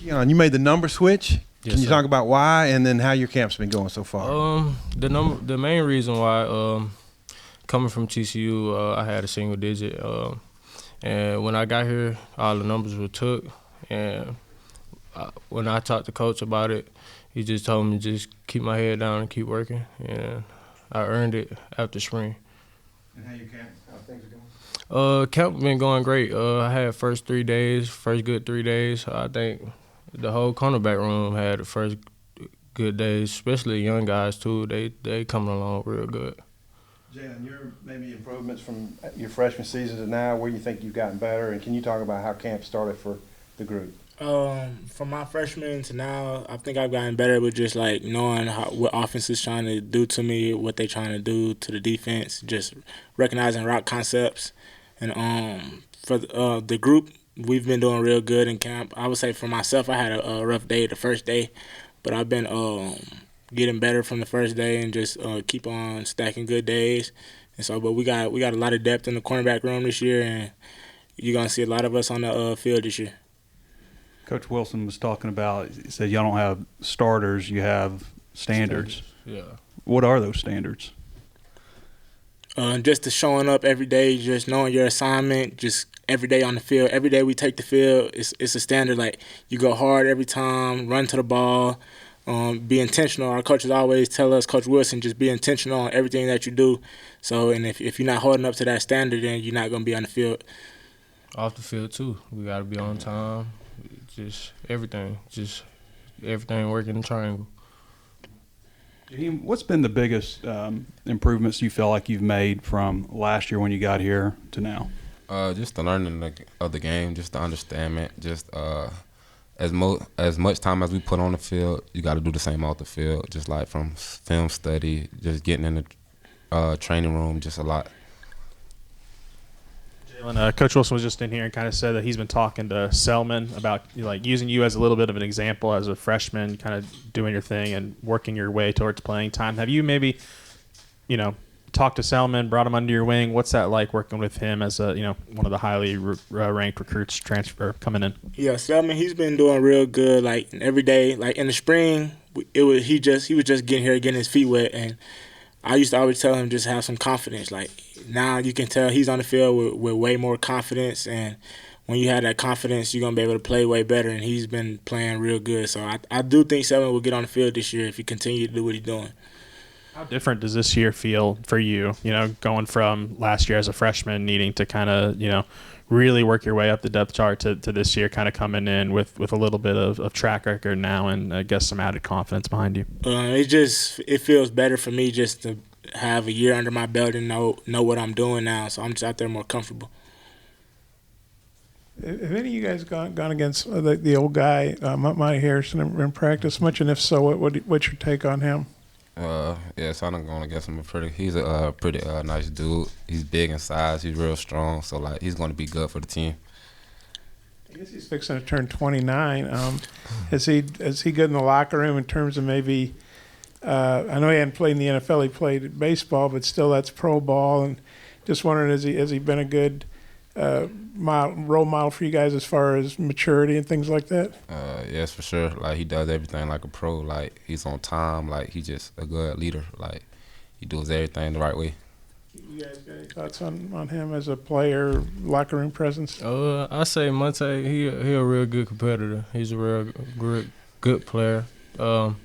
Kee'yon, you made the number switch. Yes, Can you sir. talk about why and then how your camp's been going so far? The main reason why coming from TCU, I had a single digit, and when I got here, all the numbers were took, and when I talked to coach about it, he just told me just keep my head down and keep working, and I earned it after spring. And how your camp, how things are going? Camp been going great. I had first good 3 days. I think the whole cornerback room had the first good days, especially young guys too. They coming along real good. Jaylon, your maybe improvements from your freshman season to now, where you think you've gotten better, and can you talk about how camp started for the group? From my freshman to now, I think I've gotten better with just like knowing what offense is trying to do to me, what they're trying to do to the defense, just recognizing route concepts. And for the group, we've been doing real good in camp. I would say for myself, I had a rough day the first day, but I've been getting better from the first day and just keep on stacking good days. And so, but we got a lot of depth in the cornerback room this year, and you're gonna see a lot of us on the field this year. Coach Wilson was talking about, he said y'all don't have starters, you have standards. Yeah. What are those standards? Just the showing up every day, just knowing your assignment, just every day on the field. Every day we take the field, it's a standard. Like, you go hard every time, run to the ball, be intentional. Our coaches always tell us, Coach Wilson, just be intentional on everything that you do. So, and if you're not holding up to that standard, then you're not going to be on the field. Off the field too, we gotta be on time. Just everything working in triangle. Jaheim, what's been the biggest improvements you feel like you've made from last year when you got here to now? Just the learning of the game, just the understanding, just as much time as we put on the field, you got to do the same off the field, just like from film study, just getting in the training room, just a lot. Coach Wilson was just in here and kind of said that he's been talking to Selman about like using you as a little bit of an example as a freshman, kind of doing your thing and working your way towards playing time. Have you maybe, talked to Selman, brought him under your wing? What's that like working with him as a one of the highly ranked recruits coming in? Yeah, Selman, he's been doing real good. Like every day, like in the spring, he was just getting here, getting his feet wet, and I used to always tell him just have some confidence. Like now you can tell he's on the field with way more confidence, and when you have that confidence, you're going to be able to play way better, and he's been playing real good. So I do think Selman will get on the field this year if he continues to do what he's doing. How different does this year feel for you, going from last year as a freshman needing to kind of, really work your way up the depth chart to this year kind of coming in with a little bit of track record now and I guess some added confidence behind you? It feels better for me just to have a year under my belt and know what I'm doing now. So I'm just out there more comfortable. Have any of you guys gone against the old guy, Monty Harrison, in practice much? And if so, what's your take on him? Yeah, so I'm going against him. He's a pretty nice dude. He's big in size. He's real strong. So like he's going to be good for the team. I guess he's fixing to turn 29. Is he good in the locker room in terms of maybe? I know he hadn't played in the NFL. He played baseball, but still that's pro ball. And just wondering, has he been a good role model for you guys as far as maturity and things like that? Yes, for sure. Like he does everything like a pro. Like he's on time. Like he's just a good leader. Like he does everything the right way. You guys got any thoughts on him as a player, locker room presence? I say Monte, he a real good competitor. He's a real good player. Can't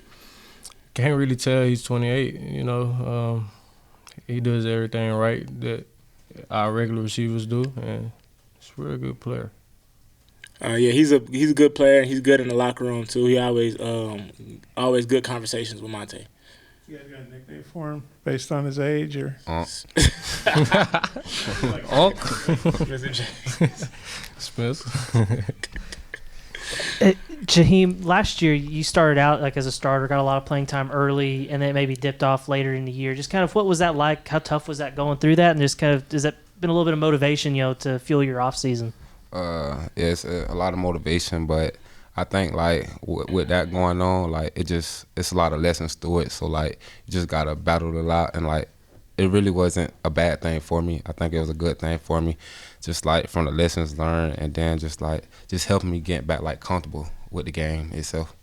really tell he's 28. He does everything right that our regular receivers do, and he's a real good player. Yeah, he's a good player, and he's good in the locker room too. He always good conversations with Monte. You guys got a nickname for him based on his age, or? Smith. Jaheim, last year you started out like as a starter, got a lot of playing time early, and then maybe dipped off later in the year. Just kind of what was that like? How tough was that going through that? And just kind of, has that been a little bit of motivation, to fuel your off season? Yeah, it's a lot of motivation, but I think like with that going on, like it's a lot of lessons to it. So like you just gotta battle a lot, and like it really wasn't a bad thing for me. I think it was a good thing for me, just like from the lessons learned, and then just helping me get back like comfortable with the game itself.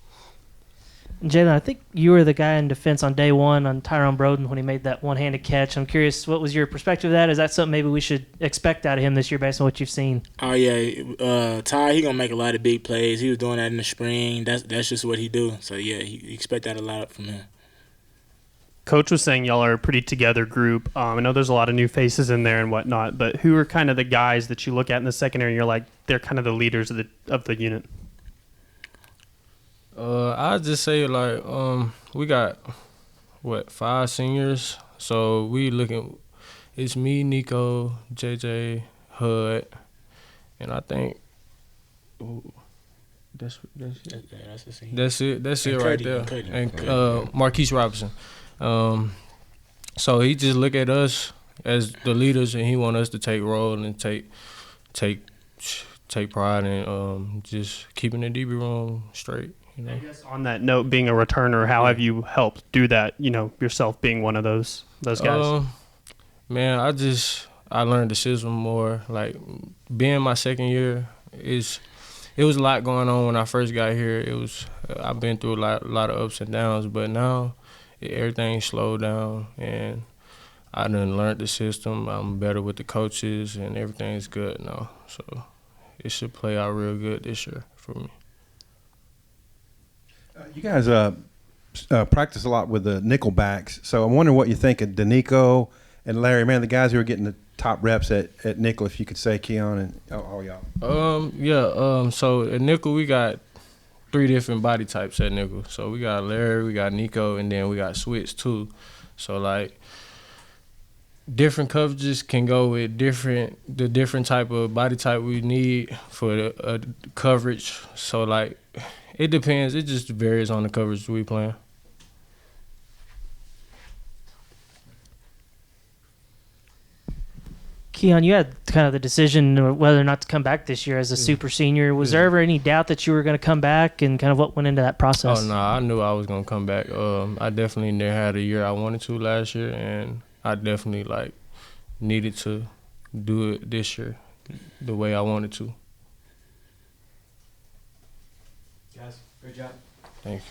Jaylon, I think you were the guy in defense on day one on Tyrone Broden when he made that one-handed catch. I'm curious, what was your perspective of that? Is that something maybe we should expect out of him this year based on what you've seen? Oh yeah, Ty, he gonna make a lot of big plays. He was doing that in the spring. That's just what he do. So yeah, you expect that a lot from him. Coach was saying y'all are a pretty together group. I know there's a lot of new faces in there and whatnot, but who are kind of the guys that you look at in the secondary and you're like, they're kind of the leaders of the unit? I'd just say like we got 5 seniors, so we looking. It's me, Nico, JJ, Hud, and I think that's it. That's it right there. And Marquise Robinson. So he just look at us as the leaders, and he want us to take role and take pride in just keeping the DB room straight. You know? I guess on that note, being a returner, how have you helped do that? You know, yourself being one of those guys. Man, I learned the system more. Like being my second year it was a lot going on when I first got here. I've been through a lot of ups and downs, but now everything slowed down and I done learned the system. I'm better with the coaches and everything's good now. So it should play out real good this year for me. You guys practice a lot with the nickel backs, so I'm wondering what you think of Danico and Larry. Man, the guys who are getting the top reps at nickel, if you could say Kee'yon and all y'all. So at nickel we got 3 different body types at nickel. So we got Larry, we got Nico, and then we got switch too. So like different coverages can go with the different type of body type we need for the coverage. So like it depends. It just varies on the coverage we playing. Kee'yon, you had kind of the decision whether or not to come back this year as a super senior. Was there ever any doubt that you were going to come back, and kind of what went into that process? Oh, no, I knew I was going to come back. I definitely never had a year I wanted to last year, and I definitely needed to do it this year the way I wanted to. Guys, great job. Thank you.